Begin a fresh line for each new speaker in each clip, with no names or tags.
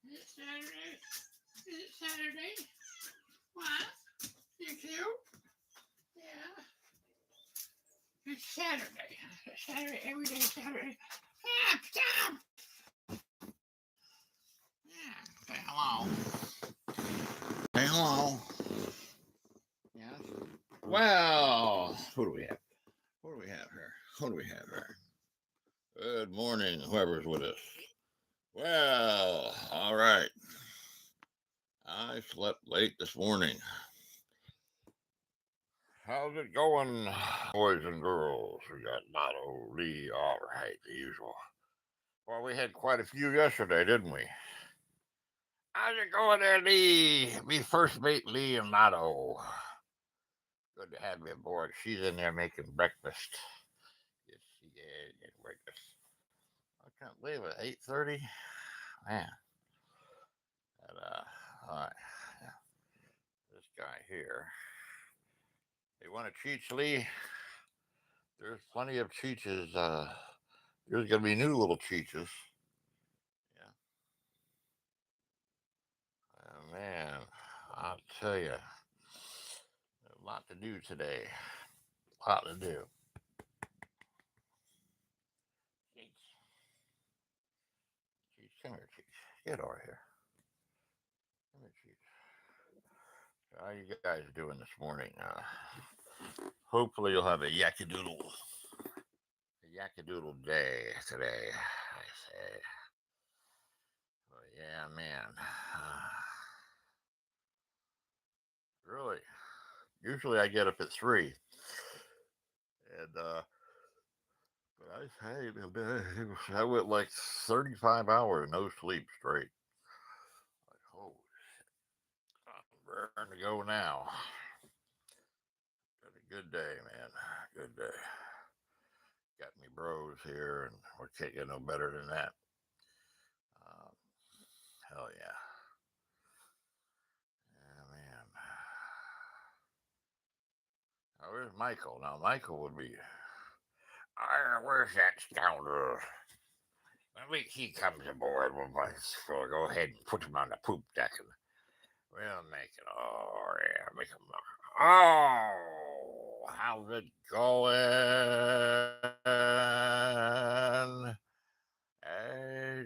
Is it Saturday? Is it Saturday? What? You too? Yeah. It's Saturday. Saturday, every day Saturday. Ah, stop! Yeah. Say hello. Say hello. Yes. Well, who do we have? What do we have here? What do we have here? Good morning, whoever's with us. Well, all right. I slept late this morning. How's it going, boys and girls? We got Lotto, Lee, all right, the usual. Well, we had quite a few yesterday, didn't we? How's it going there, Lee? Me first mate, Lee and Lotto. Good to have you aboard. She's in there making breakfast. Yes, she is getting breakfast. I can't believe it. 8:30. Man. And, all right. Yeah. This guy here. You want to cheat, Lee? There's plenty of cheeches. There's gonna be new little cheeches. Yeah. Man, I'll tell you, a lot to do today. A lot to do. Cheech, Cheech, come here, Cheech. Get over here. Come here, Cheech. How you guys doing this morning? Hopefully you'll have a yakkadoodle day today. I say. Well, yeah, man. Really? Usually I get up at 3, and but I went like 35 hours no sleep straight. Like, holy shit. I'm raring to go now. Got a good day, man. Good day. Got me bros here, and we can't get no better than that. Um, hell yeah. Yeah, man. Now, where's Michael? Now, Michael would be. Where's that scoundrel? When he comes aboard, we'll go ahead and put him on the poop deck, and we'll make it. Oh, yeah, make him. Oh, how's it going?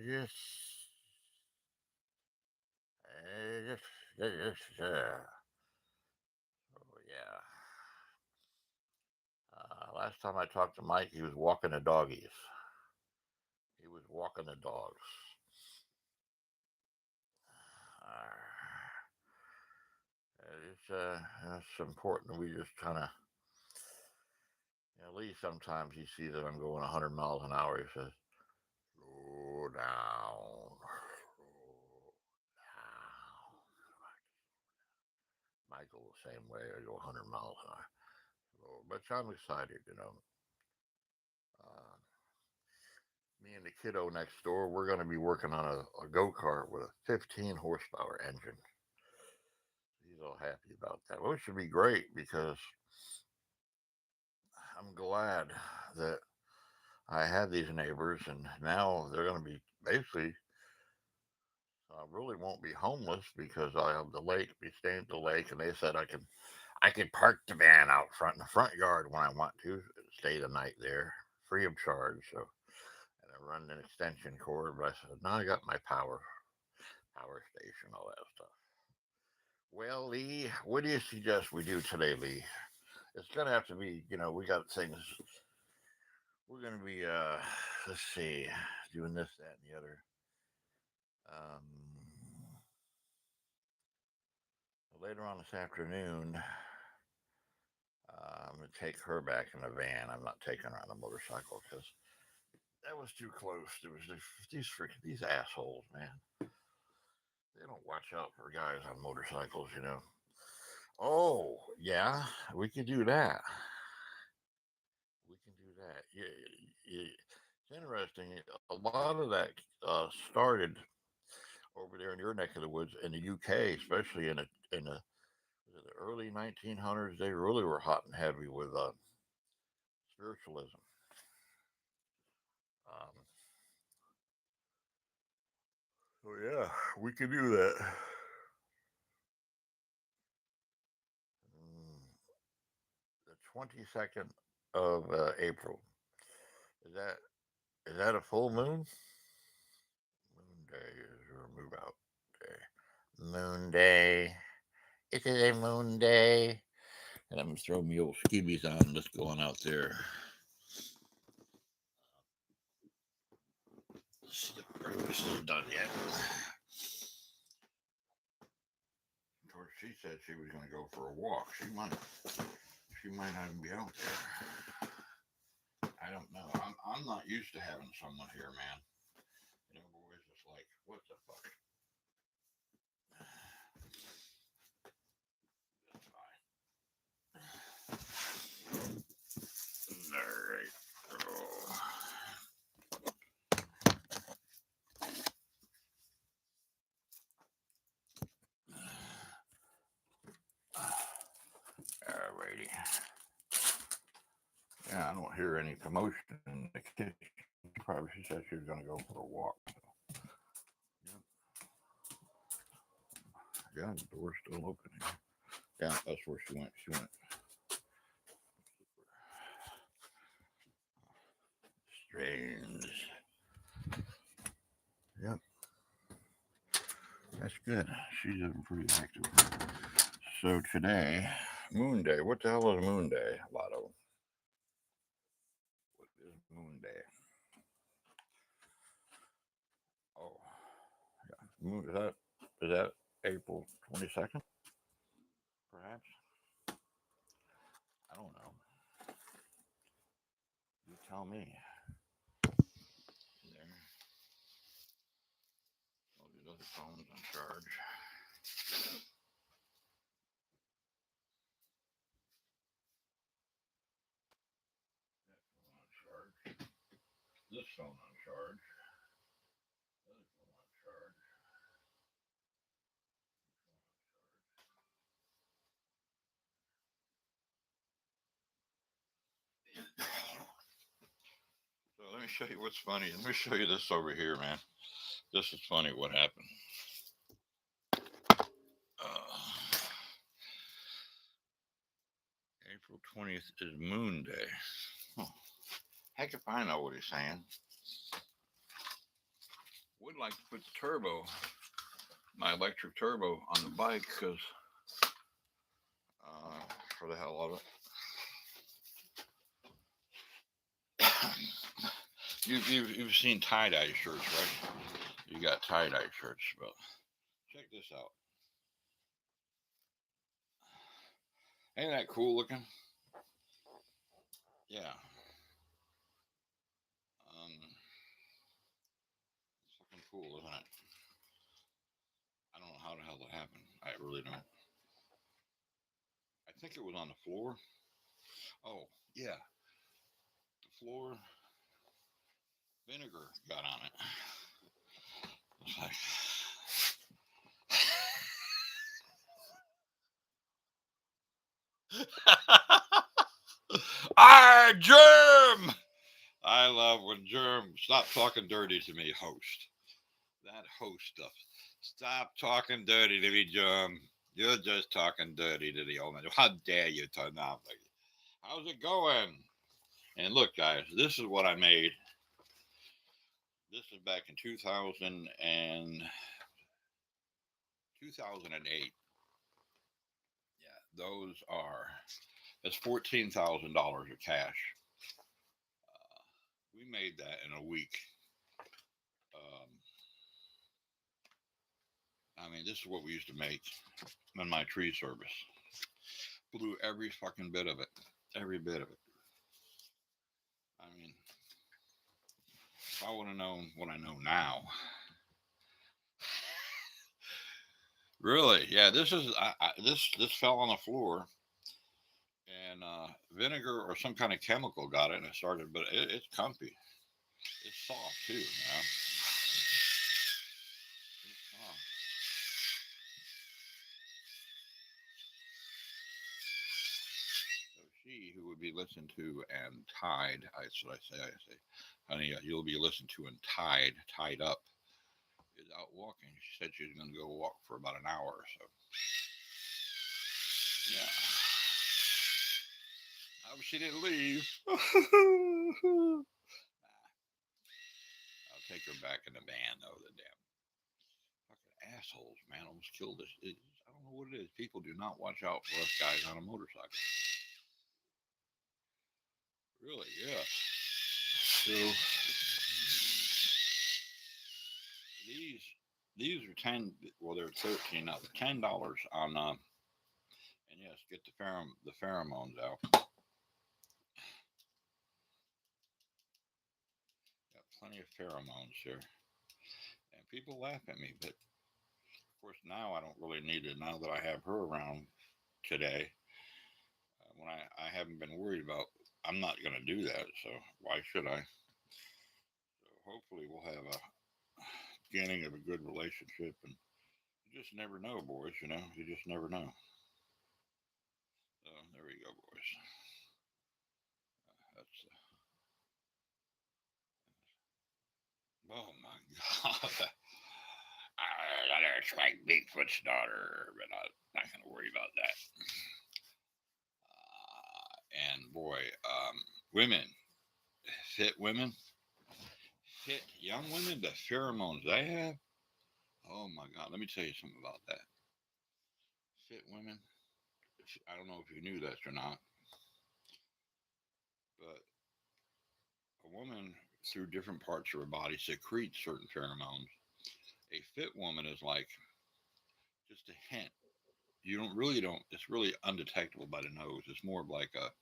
Just, oh yeah. Last time I talked to Mike, he was walking the doggies. He was walking the dogs. It's important. We just kind of, at least sometimes he sees that I'm going 100 miles an hour. He says, slow down, slow down. Michael, the same way. I go 100 miles an hour. So, but I'm excited. Uh, Me and the kiddo next door, we're going to be working on a go kart with a 15 horsepower engine. He's all happy about that. Well, it should be great because I'm glad that I had these neighbors, and now they're going to be basically. I really won't be homeless because I have the lake. Be staying at the lake, and they said I can park the van out front in the front yard when I want to stay the night there, free of charge. So, and I run an extension cord. But I said, no, I got my power station, all that stuff. Well, Lee, what do you suggest we do today, Lee? It's gonna have to be, we got things. We're gonna be, let's see, doing this, that, and the other. Um, Later on this afternoon, I'm gonna take her back in the van. I'm not taking her on a motorcycle because that was too close. There was these assholes, man. They don't watch out for guys on motorcycles. Oh yeah, we can do that. We can do that. Yeah, It's interesting. A lot of that started over there in your neck of the woods in the UK, especially was it the early 1900s. They really were hot and heavy with spiritualism. Um, so yeah, we can do that. Mm, the 22nd of April. Is that a full moon? Moon day is your move out day. Moon day. It is a moon day. And I'm gonna throw me old skibbies on. Let's go on out there. Let's see if breakfast is done yet. Of course, she said she was gonna go for a walk. She might not even be out there. I don't know. I'm not used to having someone here, man. Boys just like, what the fuck? That's fine. All right. Oh. Alrighty. Yeah, I don't hear any commotion in the kitchen. Probably she said she was going to go for a walk. So. Yeah. Yeah, the door's still open here. Yeah, that's where she went. She went strange. Yep, that's good. She's pretty active. So today, Moon Day. What the hell is Moon Day, Lotto? What is Moon Day? Oh, yeah. Is that April 22nd? Perhaps. I don't know. You tell me. There. All these other phones on charge. That phone on charge. This phone on charge. Other phone on charge. So let me show you what's funny. Let me show you this over here, man. This is funny. What happened? Uh, April 20th is Moon Day. Huh. Heck if I know what he's saying. Would like to put the turbo, my electric turbo, on the bike because, for the hell of it. You've seen tie dye shirts, right? You got tie dye shirts, but check this out. Ain't that cool looking? Yeah. It's fucking cool, isn't it? I don't know how the hell that happened. I really don't. I think it was on the floor. Oh, yeah. The floor vinegar got on it. It's like, ah, Germ! I love when Germ, stop talking dirty to me, host. That host stuff. Stop talking dirty to me, Germ. You're just talking dirty to the old man. How dare you turn off like how's it going? And look, guys, this is what I made. This is back in 2008. Yeah, that's $14,000 of cash. We made that in a week. Um, I mean, this is what we used to make in my tree service. Blew every fucking bit of it. Every bit of it. I mean, if I would have known what I know now. Really? Yeah, this fell on the floor and vinegar or some kind of chemical got it and it started, but it's comfy. It's soft too, man. It's soft. So she who would be listened to and tied, that's what I say. I say, honey, you'll be listened to and tied up, is out walking. She said she was going to go walk for about an hour or so. Yeah. I hope she didn't leave. I'll take her back in the van, though. The damn fucking assholes, man, almost killed us. I don't know what it is. People do not watch out for us guys on a motorcycle. Really, yeah. So these these are 10. Well, they're 13 now. They're $10 on. And yes, get the pheromones out. Got plenty of pheromones here, and people laugh at me, but of course now I don't really need it. Now that I have her around today, when I haven't been worried about, I'm not going to do that. So why should I? So hopefully we'll have a beginning of a good relationship, and you just never know, boys. You just never know. So there we go, boys. That's oh my god. That's like Bigfoot's daughter, but I'm not going to worry about that. And boy, women, fit women, fit young women, the pheromones they have. Oh my God, let me tell you something about that. Fit women, I don't know if you knew this or not, but a woman through different parts of her body secretes certain pheromones. A fit woman is like just a hint. You don't, it's really undetectable by the nose. It's more of like it's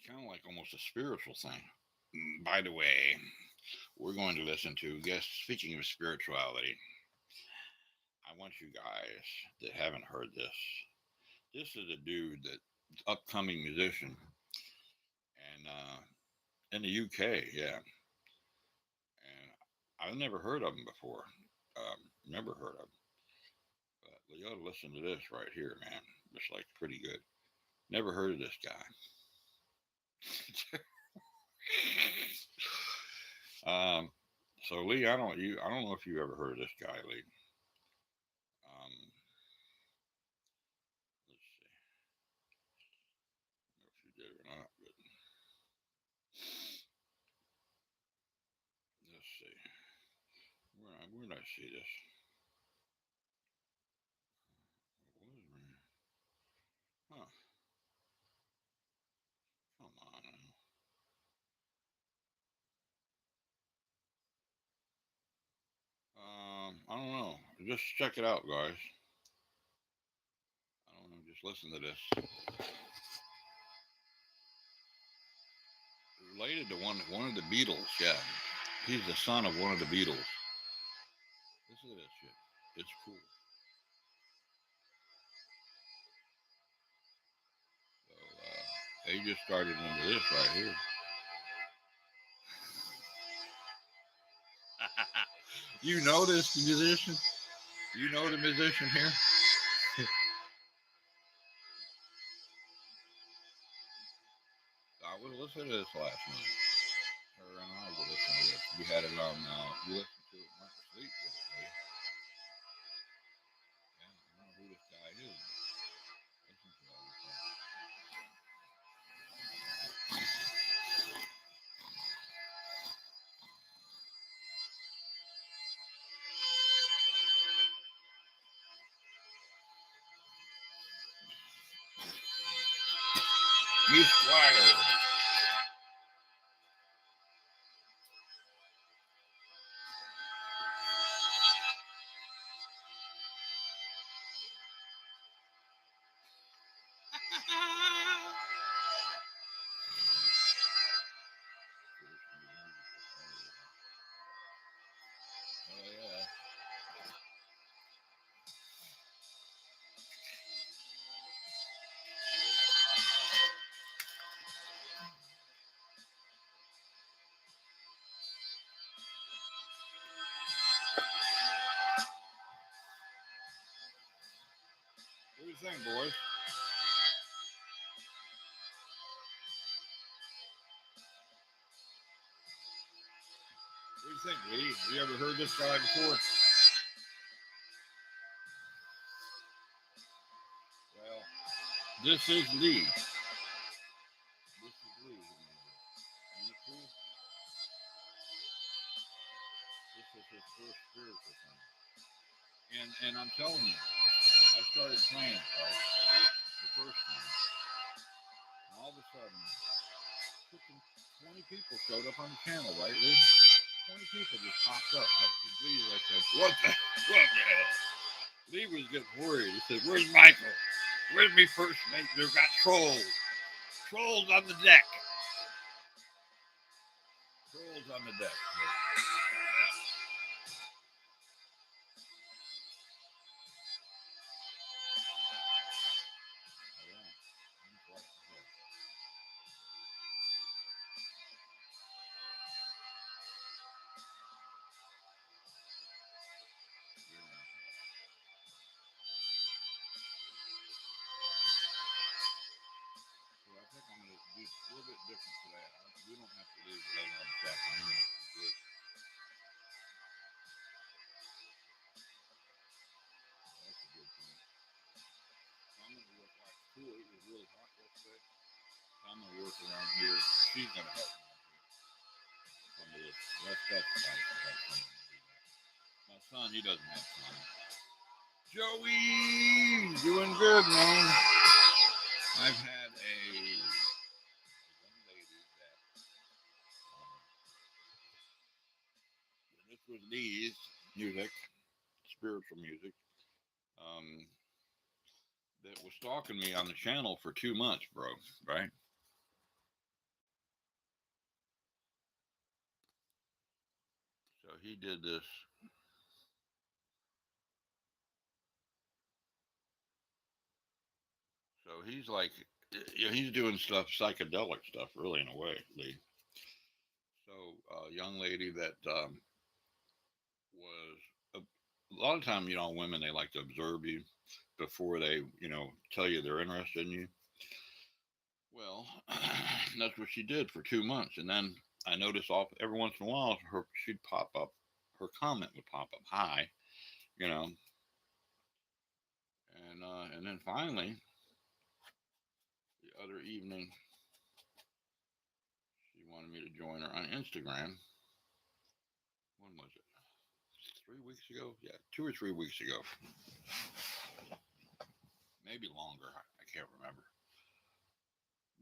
kind of like almost a spiritual thing. By the way, we're going to listen to, guess, speaking of spirituality, I want you guys that haven't heard this. This is a dude that upcoming musician and in the UK, yeah. And I've never heard of him before. Never heard of him. But you ought to listen to this right here, man. It's like pretty good. Never heard of this guy. um, so Lee, I don't know if you ever heard of this guy, Lee. Um, let's see. I don't know if you did or not, but let's see. Where did I see this? What is it? Huh? Come on now. I don't know. Just check it out, guys. I don't know. Just listen to this. Related to one of the Beatles. Yeah, he's the son of one of the Beatles. Listen to this shit. It's cool. So they just started into this right here. You know this musician? You know the musician here? I was listening to this last night. Her and I were listening to this. We had it on. We listened to it. Went to sleep with it. Right? Yeah, I don't know who this guy is. Listen to all this stuff. You Squire. Oh yeah. you think, boys? What do you think, Lee? Have you ever heard this guy before? Well, this is Lee. This is Lee. Isn't it cool? This is his first spiritual thing. And I'm telling you, I started playing right, the first time. And all of a sudden, 20 people showed up on the channel, right, Lee? 20 people just popped up. Lee, I said, what the hell? Lee was getting worried. He said, where's Michael? Where's me first mate? They've got trolls. Trolls on the deck. Trolls on the deck. So I think I'm going to do a little bit different today. We don't have to leave later on this afternoon. That's a good thing. So I'm going to work like cool. It was really hot yesterday. So I'm going to work around here. She's going to help me some of this. That's nice. My son, he doesn't have time. Joey, doing good, man. I've had a young lady that this was Lee's music, spiritual music, um, that was stalking me on the channel for 2 months, bro. Right? So he did this. So he's like, he's doing stuff, psychedelic stuff, really, in a way, Lee. So a young lady that was a lot of time, women, they like to observe you before they, tell you they're interested in you. Well, that's what she did for 2 months, and then I noticed off every once in a while, she'd pop up, her comment would pop up, hi, you know, and then finally the other evening, she wanted me to join her on Instagram. When was it? 3 weeks ago? Yeah, 2 or 3 weeks ago, maybe longer. I can't remember.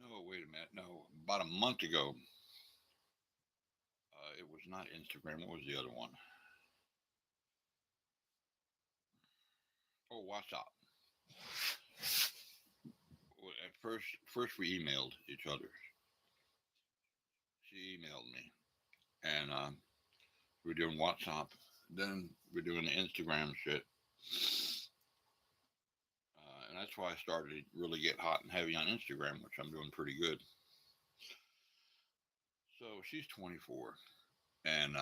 No, wait a minute. No, about a month ago. It was not Instagram. What was the other one? Oh, WhatsApp. Well, at first we emailed each other. She emailed me, and we're doing WhatsApp. Then we're doing the Instagram shit, and that's why I started to really get hot and heavy on Instagram, which I'm doing pretty good. So she's 24, and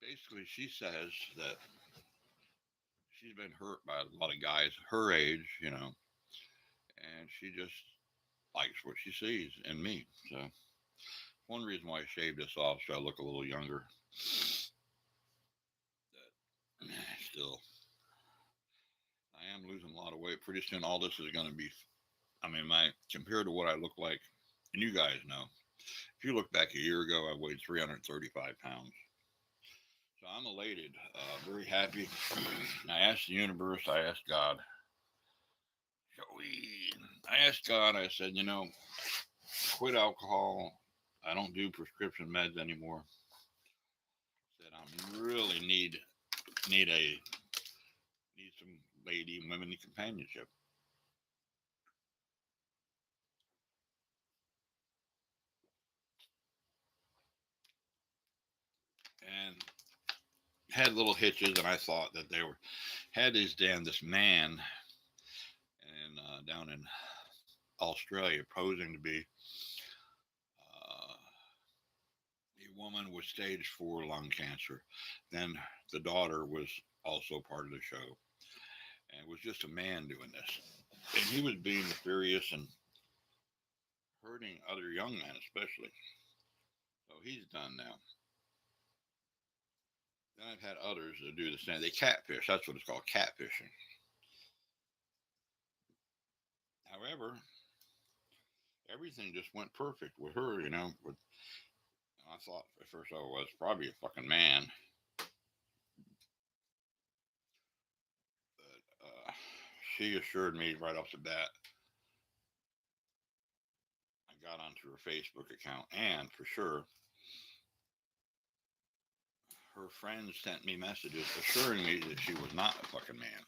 basically she says that she's been hurt by a lot of guys her age, and she just likes what she sees in me. So one reason why I shaved this off so I look a little younger. That still, I am losing a lot of weight. Pretty soon, all this is going to be. I mean, my compared to what I look like, and you guys know, if you look back a year ago, I weighed 335 pounds. So I'm elated, very happy. I asked the universe, I asked God, Joey, I asked God, I said, quit alcohol. I don't do prescription meds anymore. I said I really need some lady and women companionship. And had little hitches, and I thought that they were had this man and down in Australia posing to be a woman with stage 4 lung cancer. Then the daughter was also part of the show, And it was just a man doing this. And he was being nefarious and hurting other young men, especially. So he's done now. Then I've had others that do the same. They catfish. That's what it's called, catfishing. However, everything just went perfect with her, With, I thought at first I was probably a fucking man, but she assured me right off the bat. I got onto her Facebook account, and for sure, her friends sent me messages assuring me that she was not a fucking man.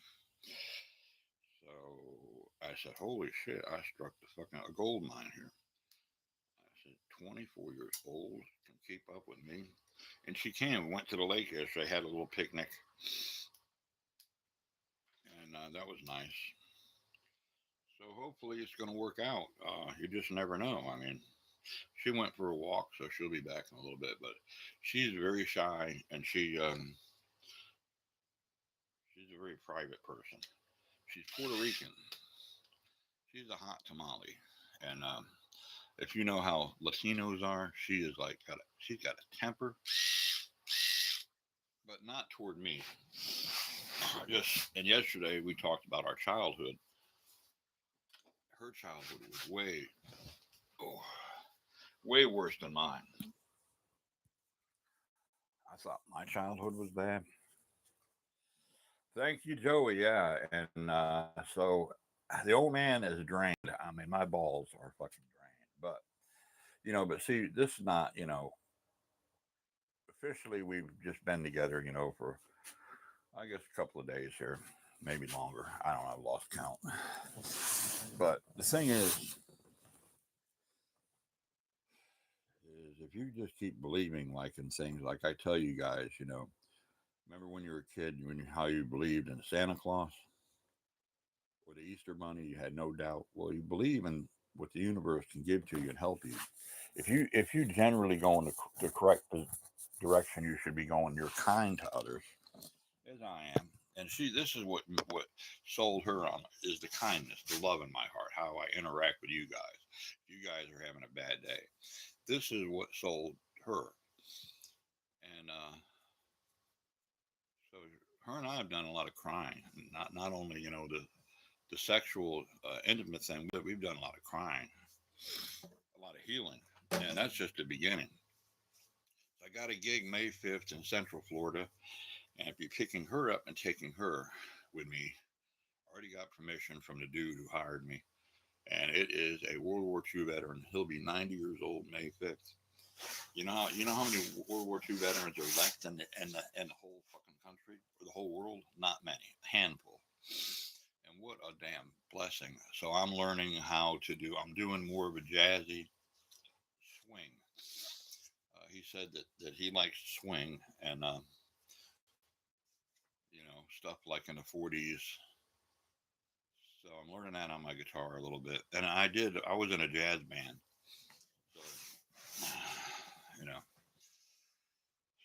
So I said, "Holy shit! I struck the fucking a gold mine here." I said, 24 years old, can keep up with me. And she can. We went to the lake yesterday, had a little picnic, and that was nice. So hopefully it's going to work out. You just never know. I mean, she went for a walk, so she'll be back in a little bit. But she's very shy, and she's a very private person. She's Puerto Rican. She's a hot tamale, and if you know how Latinos are, she is like she's got a temper, but not toward me. Just and yesterday we talked about our childhood. Her childhood was oh, way worse than mine. I thought my childhood was bad. Thank you, Joey. Yeah, and so the old man is drained. I mean, my balls are fucking drained. But see, this is not. Officially we've just been together. For I guess a couple of days here, maybe longer. I don't know. I've lost count. But the thing is if you just keep believing like in things like I tell you guys, remember when you were a kid, how you believed in Santa Claus or the Easter Bunny, you had no doubt. Well, you believe in what the universe can give to you and help you. If you generally go in the correct direction, you should be going. You're kind to others, as I am. And this is what sold her on is the kindness, the love in my heart, how I interact with you guys. If you guys are having a bad day, this is what sold her. And so her and I have done a lot of crying, not only the sexual intimate thing, but we've done a lot of crying, a lot of healing, and that's just the beginning. I got a gig May 5th in Central Florida, and I'd be picking her up and taking her with me. Already got permission from the dude who hired me, and it is a World War II veteran. He'll be 90 years old May 5th. You know how many World War II veterans are left in the whole fucking country or the whole world? Not many, a handful. And what a damn blessing. So I'm learning how to do. I'm doing more of a jazzy swing. He said that he likes to swing and stuff like in the 40s. So I'm learning that on my guitar a little bit. And I was in a jazz band. So, you know,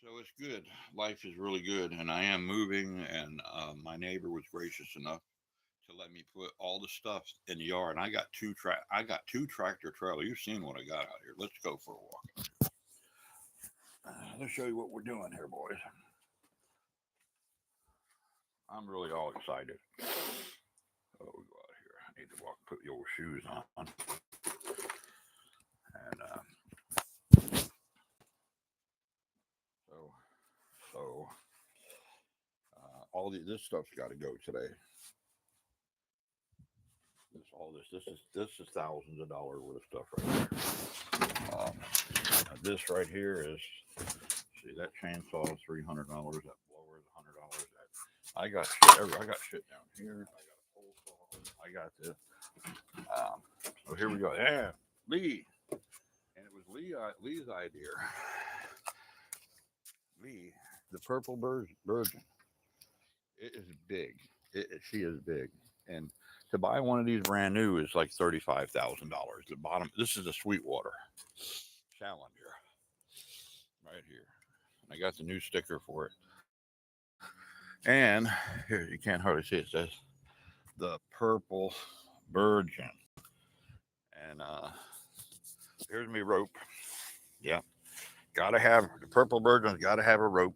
so it's good. Life is really good. And I am moving. And my neighbor was gracious enough to let me put all the stuff in the yard. And I got two tractor trailers. You've seen what I got out here. Let's go for a walk. Let's show you what we're doing here, boys. I'm really all excited. Oh, we go out here. I need to walk, put your shoes on. And so this stuff's got to go today. This is thousands of dollars worth of stuff right here. This right here is see that chainsaw is $300. That blower is $100. I got shit. I got shit down here. I got a pole saw. I got this. So here we go. Yeah, Lee, and it was Lee's idea. Lee, the purple virgin. It is big. She is big, and to buy one of these brand new is like $35,000. The bottom. This is a Sweetwater Challenger, right here. I got the new sticker for it, and here you can't hardly see it. It says the Purple Virgin. And here's me rope. Yeah, gotta have the Purple Virgin's got to have a rope.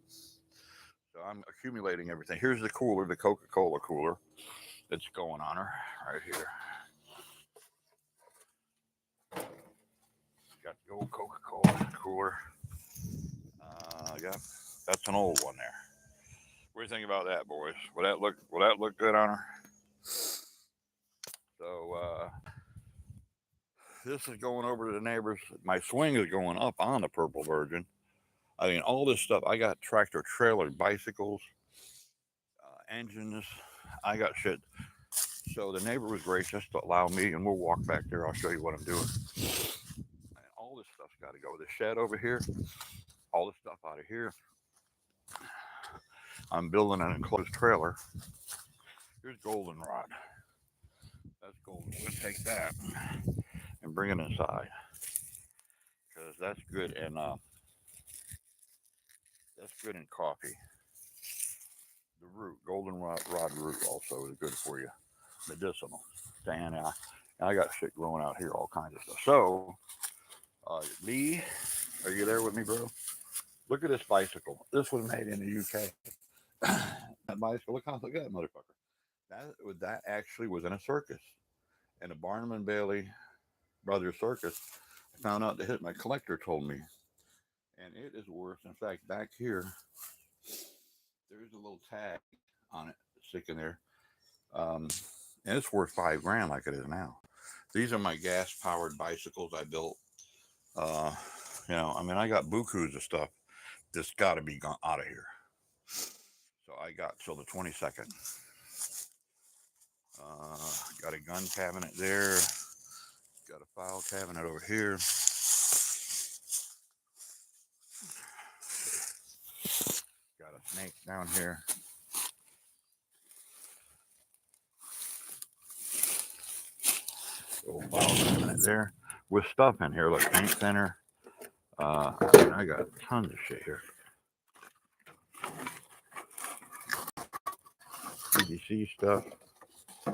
So I'm accumulating everything. Here's the cooler, the Coca-Cola cooler that's going on her right here. Got the old Coca-Cola cooler. Yeah, that's an old one there. What do you think about that, boys? Will that look good on her? So this is going over to the neighbors. My swing is going up on the Purple Virgin. I mean, all this stuff. I got tractor trailer, bicycles, engines. I got shit. So the neighbor was gracious to allow me, and we'll walk back there. I'll show you what I'm doing. And all this stuff's got to go. The shed over here, all this stuff out of here. I'm building an enclosed trailer. Here's goldenrod. That's golden. We'll take that and bring it inside because that's good and that's good in coffee. The root, goldenrod root, also is good for you. Medicinal. And I got shit growing out here, all kinds of stuff. So, Lee, are you there with me, bro? Look at this bicycle. This was made in the UK. That bicycle, look at that motherfucker. That actually was in a circus, in a Barnum and Bailey Brothers circus. I found out the hit my collector told me, and it is worth. In fact, back here, there's a little tag on it sticking there, um, and it's worth $5 grand like it is now. These are my gas powered bicycles I built. Uh, I mean, I got bukus of stuff that's got to be gone out of here. So I got till the 22nd. Got a gun cabinet there. Got a file cabinet over here. Got a snake down here. Old file cabinet there with stuff in here, like paint thinner. I got tons of shit here. PVC stuff. I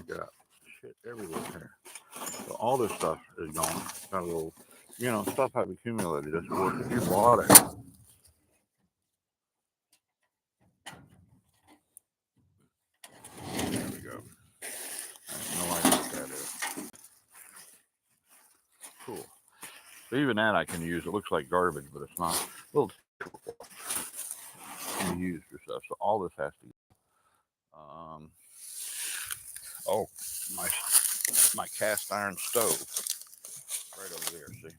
got shit everywhere here. So all this stuff is gone. Got a little, stuff I've accumulated. That's worth if you bought it. There we go. I have no idea what that is. Cool. So even that I can use. It looks like garbage, but it's not. A little can be used for stuff. So all this has to. Oh, my my cast iron stove right over there. See,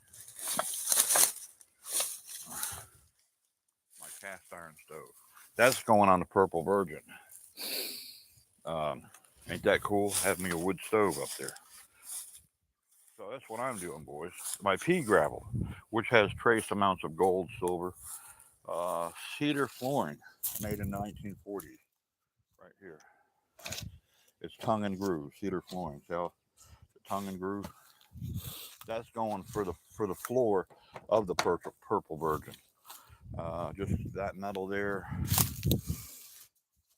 my cast iron stove. That's going on the Purple Virgin. Ain't that cool? Have me a wood stove up there. So that's what I'm doing, boys. My pea gravel, which has trace amounts of gold, silver, cedar flooring, made in the 1940s, right here. It's tongue and groove, cedar flooring. See how the tongue and groove? That's going for the floor of the Purple Virgin. Just that metal there.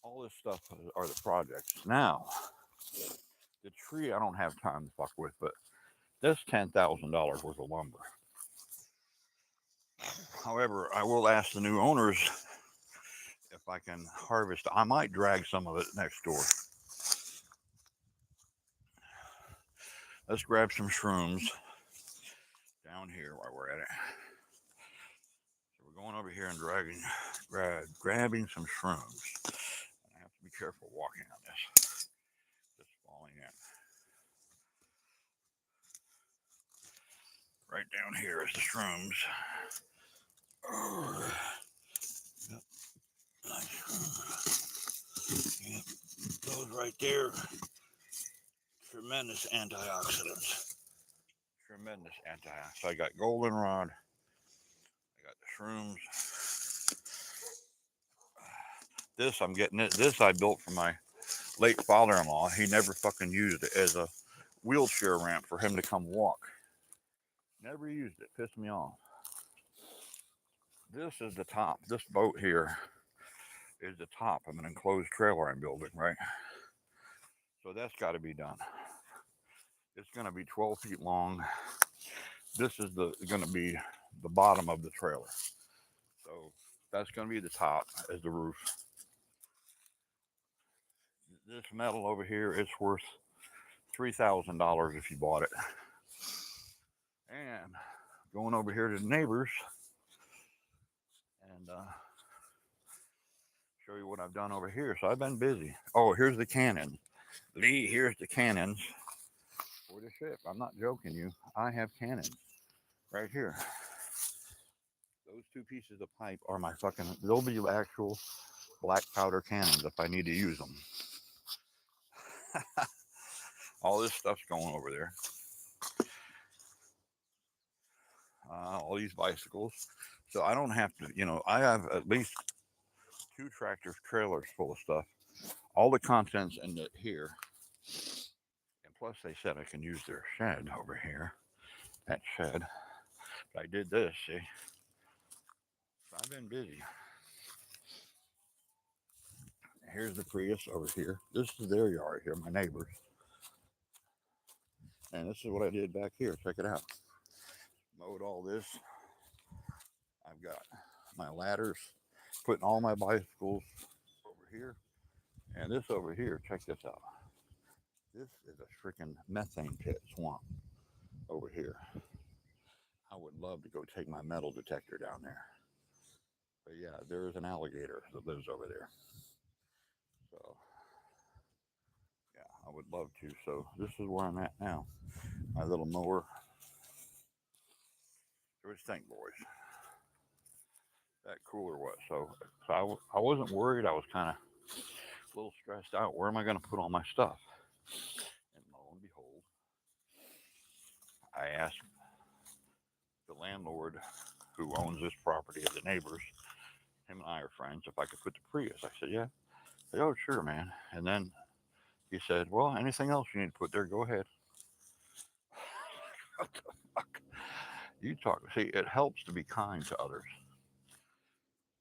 All this stuff are the projects. Now, the tree I don't have time to fuck with, but that's $10,000 worth of lumber. However, I will ask the new owners if I can harvest. I might drag some of it next door. Let's grab some shrooms down here while we're at it. So we're going over here and grabbing some shrooms. I have to be careful walking on this. Just falling in. Right down here is the shrooms. Oh, yep. Nice. Yep. Those right there. Tremendous antioxidants. Tremendous antioxidants. So I got goldenrod. I got the shrooms. This I'm getting it. This I built for my late father-in-law. He never fucking used it as a wheelchair ramp for him to come walk. Never used it. Pissed me off. This is the top. This boat here is the top of an enclosed trailer I'm building, right? So that's got to be done. It's going to be 12 feet long. This is going to be the bottom of the trailer. So that's going to be the top as the roof. This metal over here is worth $3,000 if you bought it. And going over here to the neighbors and show you what I've done over here. So I've been busy. Oh, here's the cannon. Lee, here's the cannons for the ship. I'm not joking you. I have cannons right here. Those two pieces of pipe are my fucking, they'll be actual black powder cannons if I need to use them. All this stuff's going over there. All these bicycles. So I don't have to, I have at least 2 tractor trailers full of stuff. All the contents in here. And plus they said I can use their shed over here. That shed. But I did this, see? So I've been busy. Here's the Prius over here. This is their yard here, my neighbors. And this is what I did back here. Check it out. Mowed all this. I've got my ladders, putting all my bicycles over here. And this over here, check this out. This is a freaking methane pit swamp over here. I would love to go take my metal detector down there. But yeah, there is an alligator that lives over there. So yeah, I would love to. So this is where I'm at now. My little mower. What do you think, boys? That cooler was. So I wasn't worried. I was kind of a little stressed out. Where am I going to put all my stuff? And lo and behold, I asked the landlord who owns this property of the neighbors, him and I are friends, if I could put the Prius. I said, yeah. Said, oh, sure, man. And then he said, well, anything else you need to put there, go ahead. What the fuck? You talk. See, it helps to be kind to others.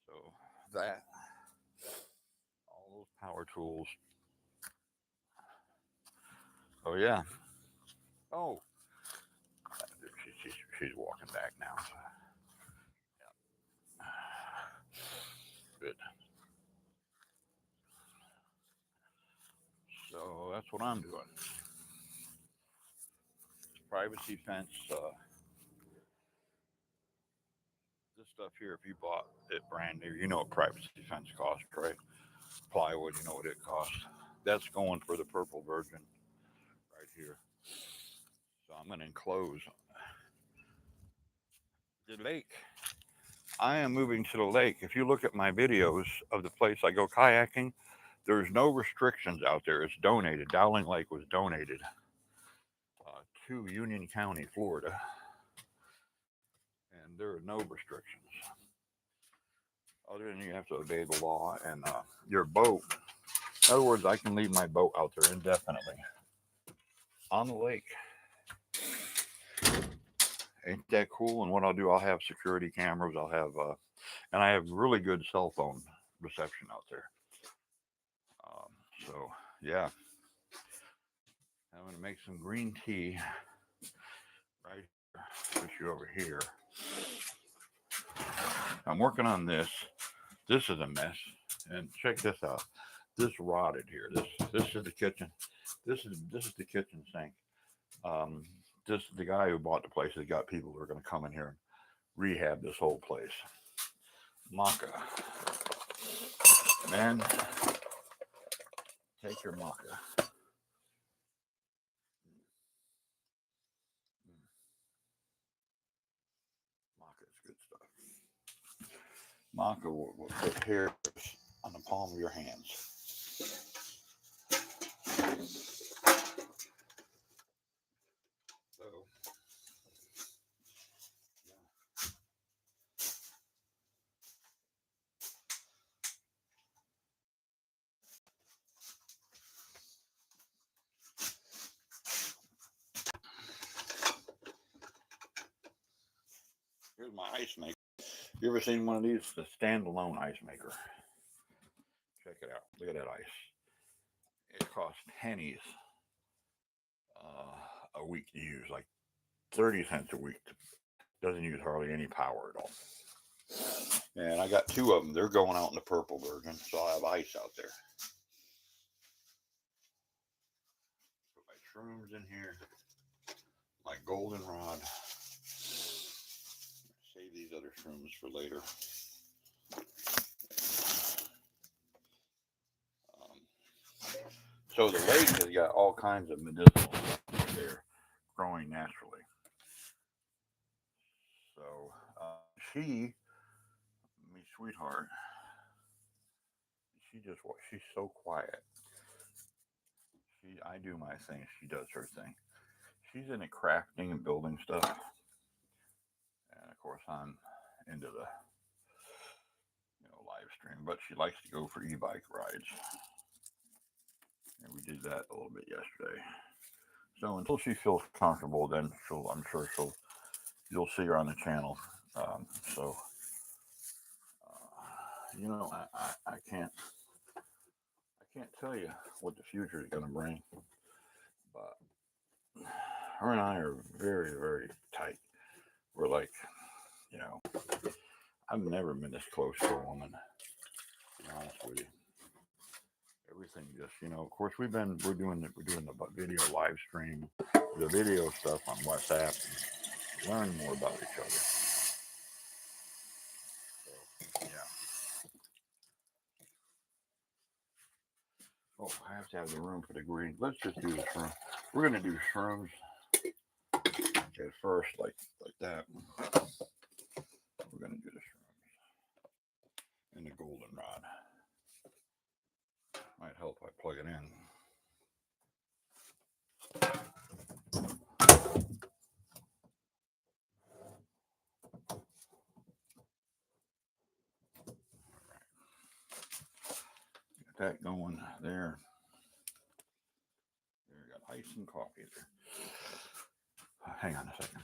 So that, all those power tools. Oh, yeah. Oh, she's walking back now. Good. So that's what I'm doing. Privacy fence. This stuff here, if you bought it brand new, you know what privacy fence costs, right? Plywood, you know what it costs. That's going for the Purple Virgin right here. So I'm going to enclose the lake. I am moving to the lake. If you look at my videos of the place I go kayaking, there's no restrictions out there. It's donated. Dowling Lake was donated to Union County, Florida, and there are no restrictions other than you have to obey the law and your boat. In other words, I can leave my boat out there indefinitely on the lake. Ain't that cool? And what I'll do, I'll have security cameras. I'll have, and I have really good cell phone reception out there. So yeah, I'm gonna make some green tea right here. Put you over here. I'm working on this. This is a mess. And check this out. This rotted here. This is the kitchen. This is the kitchen sink. Um, this the guy who bought the place has got people who are going to come in here and rehab this whole place. Maca, man, take your maca. Maca is good stuff. Maca will put hairs on the palm of your hands. So, yeah. Here's my ice maker. You ever seen one of these? The standalone ice maker.
Check it out. Look at that ice. It costs pennies a week to use, like 30 cents a week. Doesn't use hardly any power at all. And I got two of them. They're going out in the purple version, so I have ice out there. Put my shrooms in here. My goldenrod. Save these other shrooms for later. So the lady has got all kinds of medicinal stuff there growing naturally. So she, me sweetheart, she's so quiet. I do my thing, she does her thing. She's into crafting and building stuff, and of course I'm into the live stream. But she likes to go for e-bike rides, and we did that a little bit yesterday. So until she feels comfortable, then I'm sure you'll see her on the channel. So I can't tell you what the future is going to bring, but her and I are very, very tight. We're like, I've never been this close to a woman, to be honest with you. Everything just, of course we're doing the video live stream, the video stuff on WhatsApp, and learn more about each other. So, yeah. Oh, I have to have the room for the green. Let's just do the shroom. We're going to do shrooms at first, like that. We're going to do the shrooms and the goldenrod. Might help if I plug it in. Got that going there. There, got ice and coffee there. Hang on a second.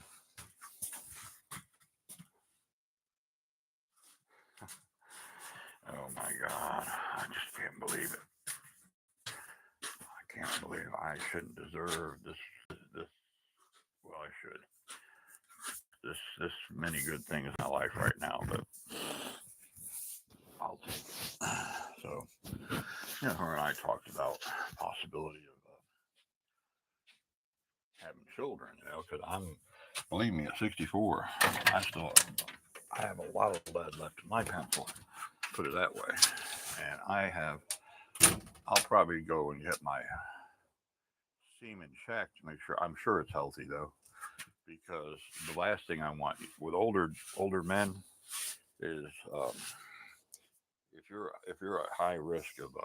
Oh my God, I just can't believe it. I can't believe I shouldn't deserve this. Well, I should. This many good things in my life right now, but I'll take it. So, her and I talked about possibility of having children, because believe me, at 64, I have a lot of lead left in my pencil, put it that way. And I'll probably go and get my semen checked to make sure. I'm sure it's healthy though, because the last thing I want with older men is if you're at high risk of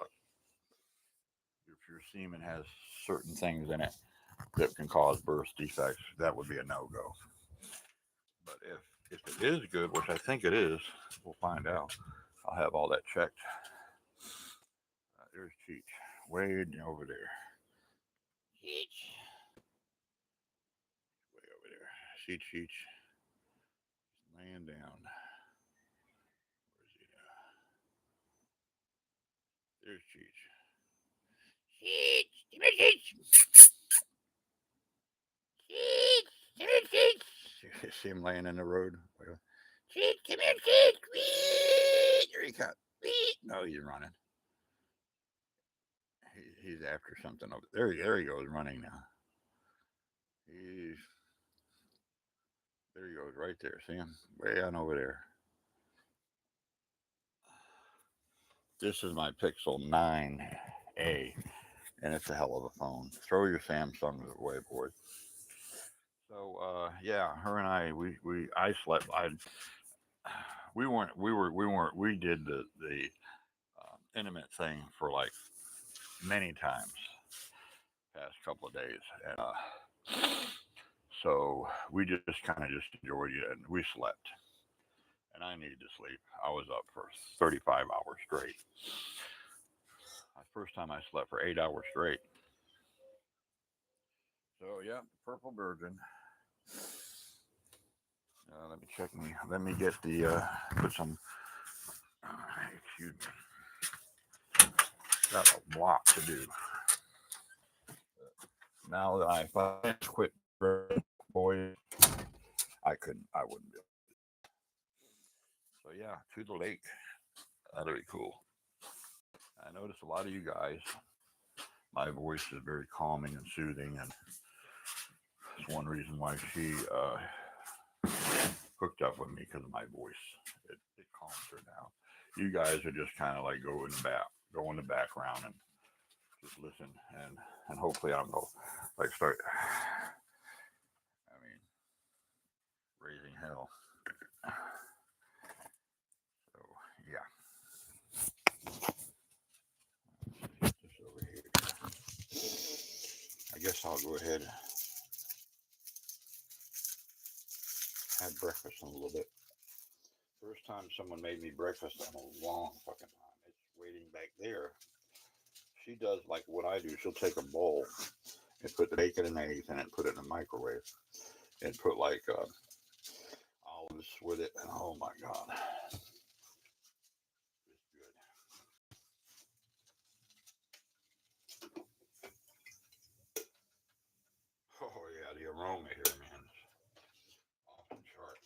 if your semen has certain things in it that can cause birth defects, that would be a no-go. But if it is good, which I think it is, we'll find out. I'll have all that checked. There's Cheech, way over there. Cheech, way over there. See Cheech, laying down. Where's he now? There's Cheech. Cheech, come here, Cheech. Cheech, come here, Cheech. See him laying in the road. Cheech, come here, Cheech. Whee! There he comes. Whee! No, he's running. He's after something over there. There he goes, running now. There he goes, right there. See him? Way on over there. This is my Pixel 9A, and it's a hell of a phone. Throw your Samsung away, boys. So, yeah, her and I, I slept. We did the intimate thing for like many times past couple of days, and so we just kind of enjoyed it, and we slept. And I needed to sleep. I was up for 35 hours straight. The first time I slept for 8 hours straight. So yeah, Purple Virgin. Let me check me. Let me get the put some. Excuse me. got a lot to do. Now that I quit boys, I wouldn't be. So yeah, to the lake. That'll be cool. I notice a lot of you guys, my voice is very calming and soothing, and it's one reason why she hooked up with me, because of my voice. It calms her down. You guys are just kind of like go in the background and just listen, and hopefully I don't know, like start. I mean, raising hell. So yeah, just over here. I guess I'll go ahead and have breakfast in a little bit. First time someone made me breakfast in a long fucking time. It's waiting back there. She does like what I do. She'll take a bowl and put the bacon and eggs in it and put it in the microwave and put like olives with it. And oh my God. It's good. Oh yeah, the aroma here, man, is off the chart.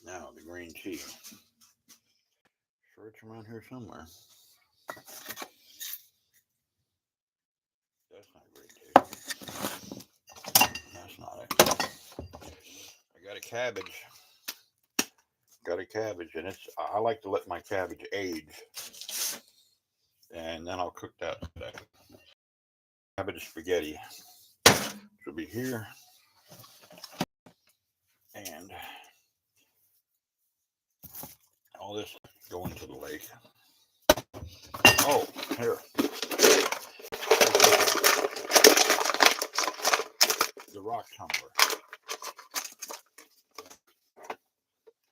Now the green tea. Sure, it's around here somewhere. That's not green tea. That's not it. I got a cabbage. And I like to let my cabbage age, and then I'll cook that today. Cabbage spaghetti. Should be here, and all this going to the lake. Oh, here. The rock tumbler.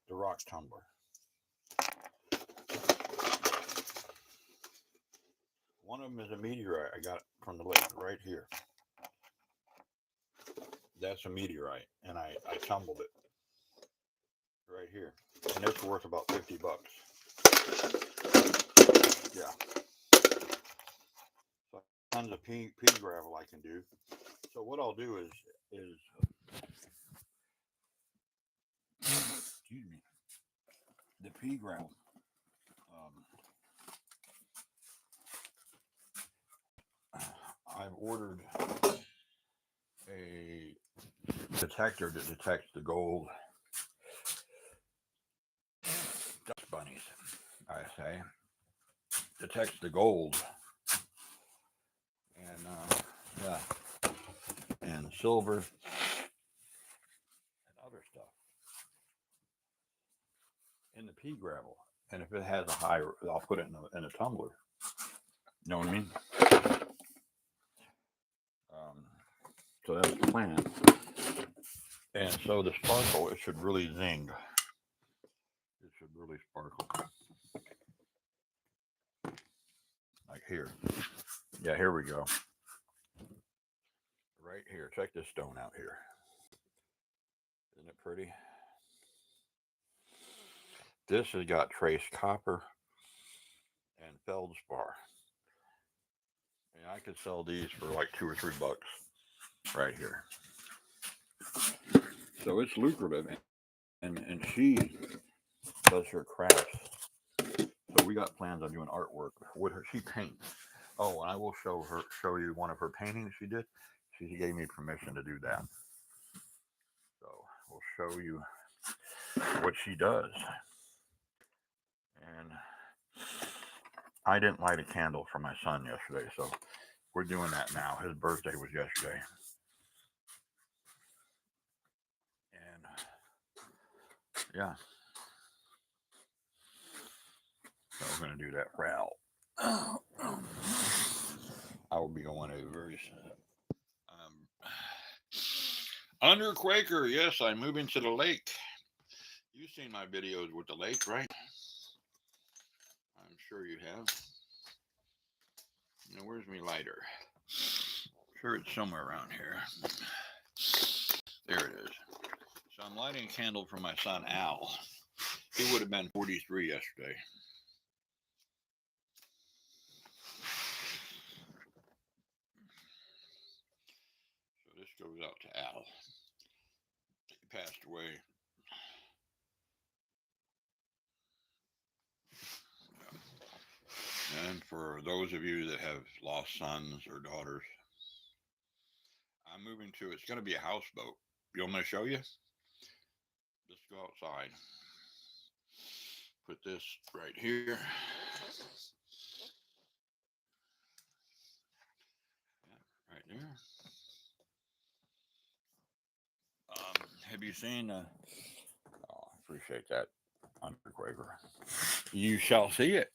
The rock tumbler. One of them is a meteorite I got from the lake right here. That's a meteorite, and I tumbled it right here, and it's worth about $50. Yeah. So tons of pea gravel I can do. So what I'll do is excuse me, the pea gravel. I've ordered a detector that detects the gold dust bunnies. I say detects the gold, and yeah, and silver and other stuff in the pea gravel. And if it has a high, I'll put it in a tumbler. You know what I mean? So that's the plan. And so the sparkle, it should really zing. It should really sparkle. Like here. Yeah, here we go. Right here. Check this stone out here. Isn't it pretty? This has got trace copper and feldspar. And I could sell these for like $2 or $3 right here. So it's lucrative, and she does her crafts. So we got plans on doing artwork with her. She paints. Oh, and I will show you one of her paintings she did. She gave me permission to do that. So we'll show you what she does. And I didn't light a candle for my son yesterday, so we're doing that now. His birthday was yesterday. And yeah. So we're going to do that route. I will be going over very soon. Under Quaker, yes, I'm moving to the lake. You've seen my videos with the lake, right? I'm sure you have. Now, where's my lighter? I'm sure it's somewhere around here. There it is. So I'm lighting a candle for my son, Al. He would have been 43 yesterday. goes out to Al. He passed away. And for those of you that have lost sons or daughters, I'm moving to, it's going to be a houseboat. You want me to show you? Let's go outside. Put this right here. Yeah, right there. Have you seen? Oh, I appreciate that, Underquaker. You shall see it.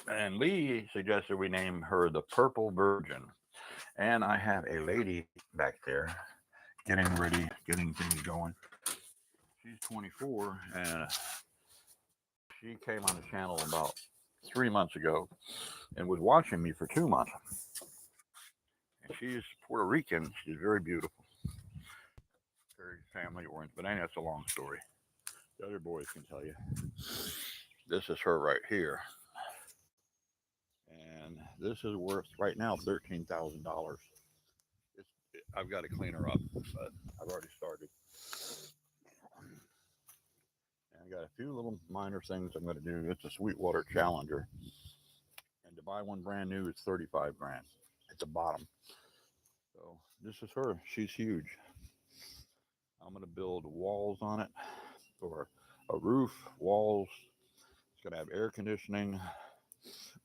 And Lee suggested we name her the Purple Virgin. And I have a lady back there getting ready, getting things going. She's 24, and she came on the channel about 3 months ago and was watching me for 2 months. And she's Puerto Rican. She's very beautiful, very family oriented. But anyway, that's a long story. The other boys can tell you. This is her right here. And this is worth right now $13,000. I've got to clean her up, but I've already started. And I got a few little minor things I'm going to do. It's a Sweetwater Challenger, and to buy one brand new is 35 grand at the bottom. So this is her. She's huge. I'm going to build walls on it, or a roof, walls. It's going to have air conditioning,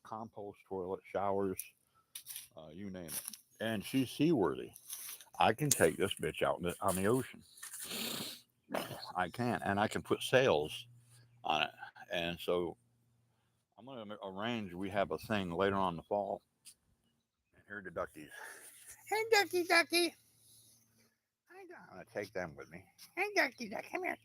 compost toilet, showers, you name it. And she's seaworthy. I can take this bitch out on the ocean. I can, and I can put sails on it. And so I'm going to arrange. We have a thing later on in the fall. And here are the duckies. Hey, ducky, ducky. I'm going to take them with me. Hey, ducky, duck, come here.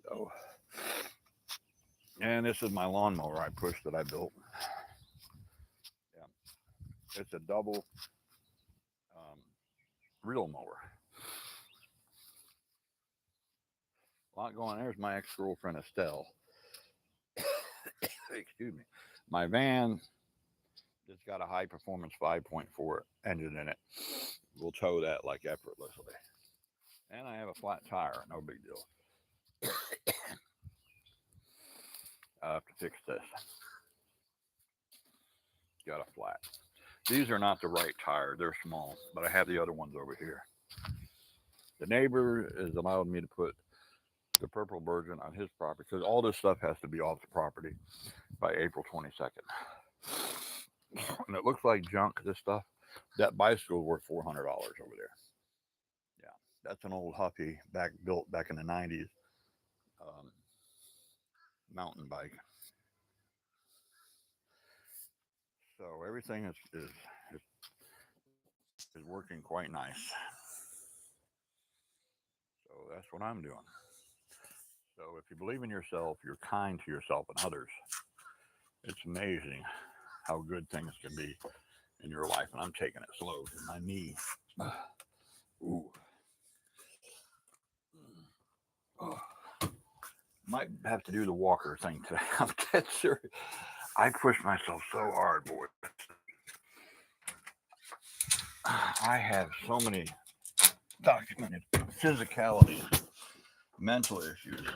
So, and this is my lawnmower I pushed that I built. Yeah, it's a double reel mower. A lot going on. There's my ex-girlfriend Estelle. Excuse me. My van, it's got a high performance 5.4 engine in it. We'll tow that like effortlessly. And I have a flat tire, no big deal. I have to fix this. Got a flat. These are not the right tire, they're small, but I have the other ones over here. The neighbor has allowed me to put the Purple Virgin on his property because all this stuff has to be off the property by April 22nd. And it looks like junk, this stuff. That bicycle worth $400 over there. Yeah, that's an old Huffy built back in the 90s mountain bike. So everything is working quite nice. So that's what I'm doing. So if you believe in yourself, you're kind to yourself and others. It's amazing how good things can be in your life. And I'm taking it slow because my knee. Ooh. Oh. Might have to do the walker thing today. I'm dead serious. I pushed myself so hard, boy. I have so many documented physicalities, mental issues.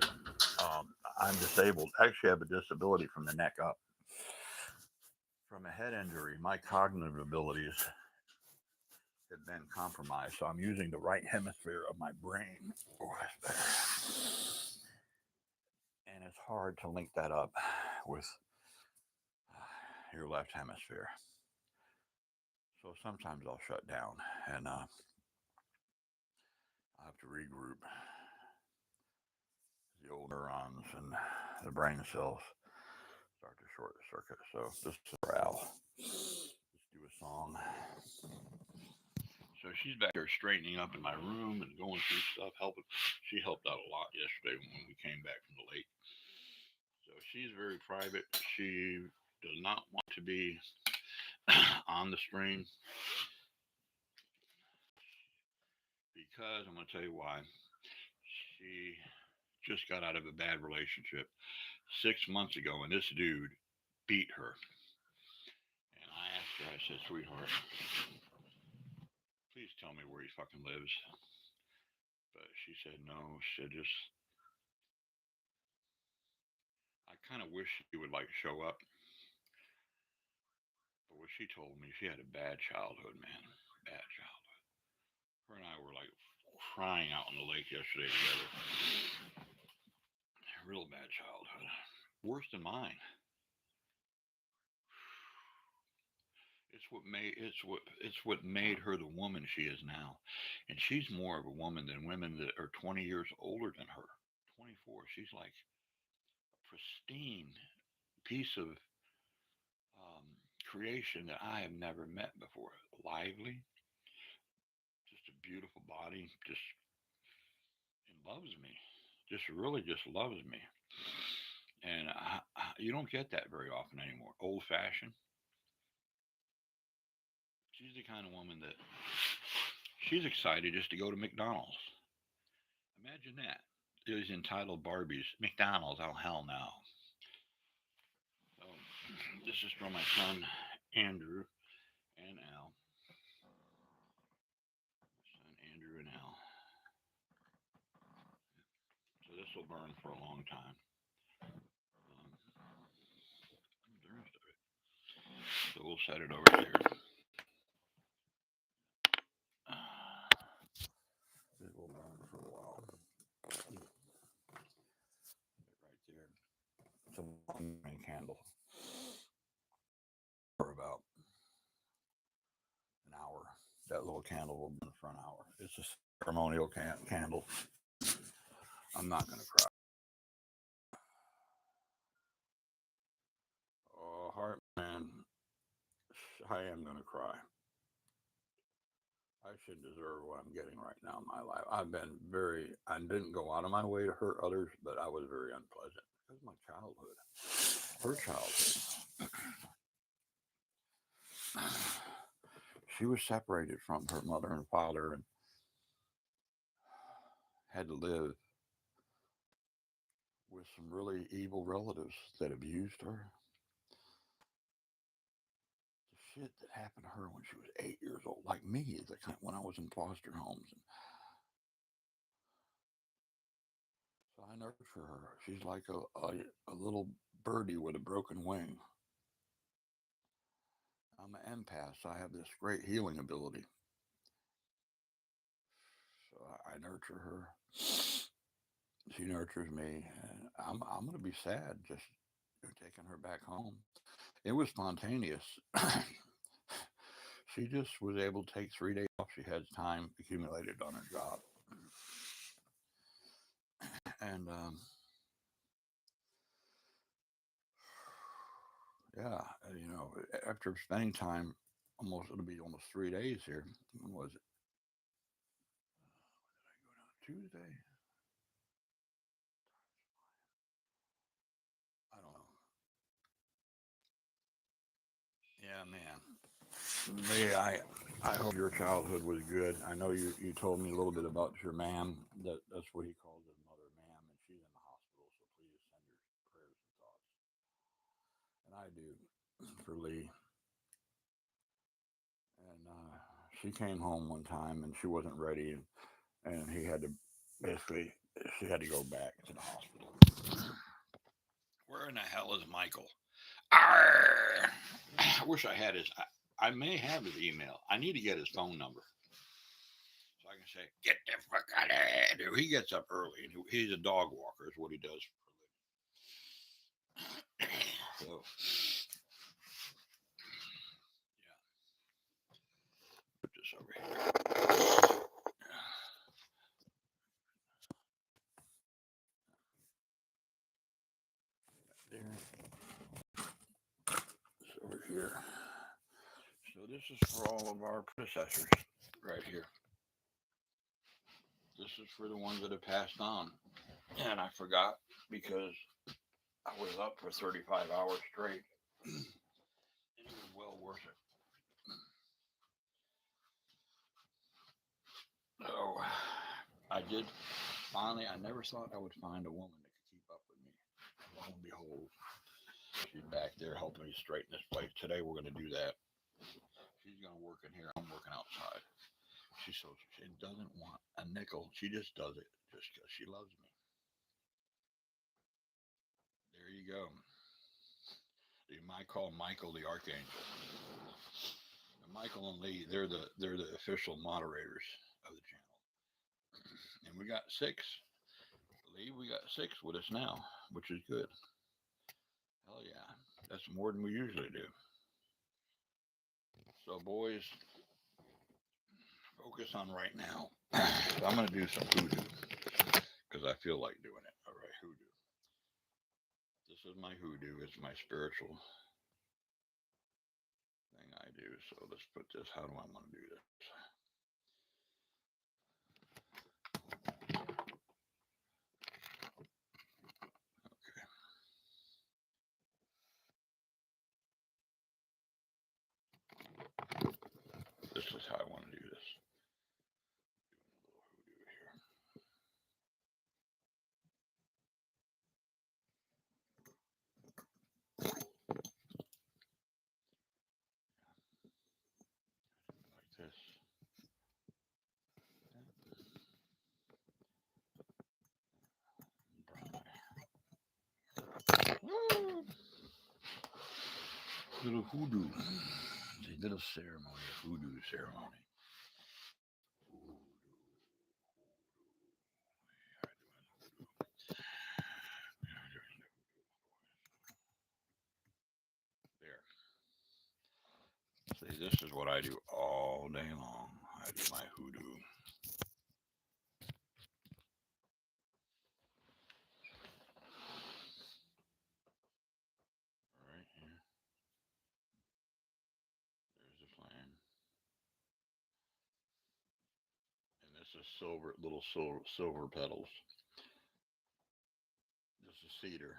I'm disabled. Actually, I have a disability from the neck up. From a head injury, my cognitive abilities have been compromised. So I'm using the right hemisphere of my brain. And it's hard to link that up with your left hemisphere. So sometimes I'll shut down and I have to regroup. The old neurons and the brain cells start to short circuit. So this is for Al. Let's do a song. So she's back there straightening up in my room and going through stuff, helping. She helped out a lot yesterday when we came back from the lake. So she's very private. She does not want to be on the stream because I'm going to tell you why. She just got out of a bad relationship 6 months ago, and this dude beat her. And I asked her, I said, sweetheart, please tell me where he fucking lives. But she said no. She said, just, I kind of wish he would like show up. But what she told me, she had a bad childhood, man. Bad childhood. Her and I were like crying out on the lake yesterday together. Real bad childhood. Worse than mine. It's what made her the woman she is now. And she's more of a woman than women that are 20 years older than her. 24. She's like a pristine piece of um, creation that I have never met before. Lively, just a beautiful body, just and loves me. Just really just loves me. And you don't get that very often anymore. Old fashioned. She's the kind of woman that she's excited just to go to McDonald's. Imagine that. These entitled Barbies. McDonald's, oh hell no. So this is from my son Andrew and Al. Son Andrew and Al. So this will burn for a long time. So we'll set it over here. It will burn for a while. Right there. It's a long candle for about an hour. That little candle will burn for an hour. It's a ceremonial candle. I'm not going to cry. Oh, heart, man. I am going to cry. I should deserve what I'm getting right now in my life. I didn't go out of my way to hurt others, but I was very unpleasant. Because of my childhood. Her childhood. She was separated from her mother and father and had to live with some really evil relatives that abused her. The shit that happened to her when she was 8 years old, like me, when I was in foster homes. And so I nurture her. She's like a little birdie with a broken wing. I'm an empath, so I have this great healing ability. So I nurture her. She nurtures me, and I'm gonna be sad just taking her back home. It was spontaneous. She just was able to take 3 days off. She had time accumulated on her job, and yeah, after spending time, it'll be almost 3 days here. When was it? Tuesday? I don't know. Yeah, man. I hope your childhood was good. I know you told me a little bit about your ma'am. That's what he calls his mother, ma'am, and she's in the hospital. So please send your prayers and thoughts. And I do for Lee. And she came home one time and she wasn't ready, and he had to basically she had to go back to the hospital. Where in the hell is Michael? Arr! I wish I had his. I may have his email. I need to get his phone number so I can say, "Get the fuck out of here." He gets up early, and he's a dog walker. Is what he does for a living. So, yeah, put this over here. There, it's over here. So this is for all of our predecessors, right here. This is for the ones that have passed on, and I forgot because I was up for 35 hours straight. And it was well worth it. So I did finally, I never thought I would find a woman that could keep up with me. Lo and behold, She's back there helping me straighten this place. Today we're going to do that. She's going to work in here. I'm working outside. She doesn't want a nickel. She just does it just because she loves me. There you go. You might call Michael the Archangel. And Michael and Lee, they're the official moderators of the channel. And we got 6. Lee, we got 6 with us now, which is good. Hell yeah. That's more than we usually do. So boys, focus on right now. So I'm going to do some hoodoo because I feel like doing it. All right, hoodoo. This is my hoodoo. It's my spiritual thing I do. So let's put this. How do I want to do this? This is how I want to do this. Doing a little hoodoo here. Like this. Little hoodoo. It's a little ceremony, a hoodoo ceremony. There. See, this is what I do all day long. I do my hoodoo. Right here. There's the flame. And this is little silver petals. This is cedar.